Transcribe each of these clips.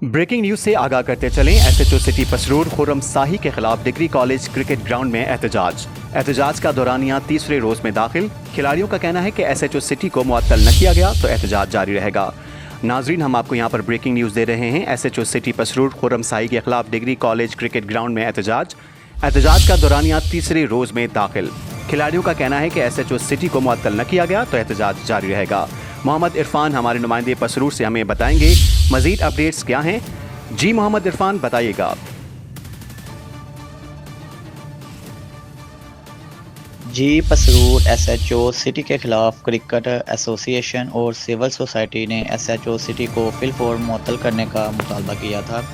Breaking news से आगाह करते चलें। एसएचओ सिटी पसरूर खुर्रम शाही के खिलाफ डिग्री कॉलेज क्रिकेट ग्राउंड में एहतजाज का दौरानिया तीसरे रोज में दाखिल। खिलाड़ियों का कहना है कि एसएचओ सिटी को मुअत्तल न किया गया तो एहतजाज जारी रहेगा। नाजरीन, हम आपको यहाँ पर ब्रेकिंग न्यूज दे रहे हैं। एसएचओ सिटी पसरूर खुर्रम शाही के खिलाफ डिग्री कॉलेज क्रिकेट ग्राउंड में एहतजाज का दौरानिया तीसरे रोज में दाखिल। खिलाड़ियों का कहना है कि एसएचओ सिटी को मुअत्तल न किया गया तो एहतजाज जारी रहेगा। मोहम्मद इरफान हमारे नुमाइंदे पसरूर से हमें बताएंगे मजीद अपडेट्स क्या हैं। जी मोहम्मद इरफान, बताइएगा। जी, पसरूर एसएचओ सिटी के खिलाफ क्रिकेट एसोसिएशन और सिविल सोसाइटी ने एसएचओ सिटी को फिलफौर मुअत्तल करने का मुतालबा किया था।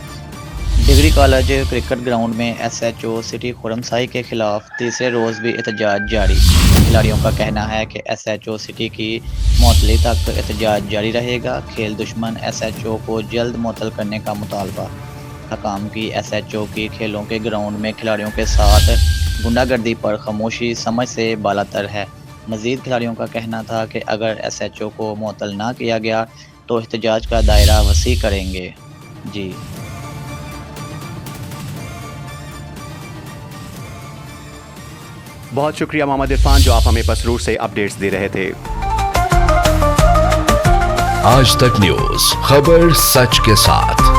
डिग्री कॉलेज क्रिकेट ग्राउंड में एसएचओ सिटी खुर्रम शाही के खिलाफ तीसरे रोज़ भी एहतजाज जारी। खिलाड़ियों का कहना है कि एसएचओ सिटी की मुअत्तली तक एहतजाज जारी रहेगा। खेल दुश्मन एसएचओ को जल्द मुअत्तल करने का मुतालबा। हकाम की एसएचओ की खेलों के ग्राउंड में खिलाड़ियों के साथ गुंडागर्दी पर खामोशी समझ से बालातर है। मज़ीद खिलाड़ियों का कहना था कि अगर एसएचओ को मुअत्तल ना किया गया तो एहतजाज का दायरा वसी करेंगे। जी, बहुत शुक्रिया मोहम्मद इरफान, जो आप हमें पसरूर से अपडेट्स दे रहे थे। आज तक न्यूज़, खबर सच के साथ।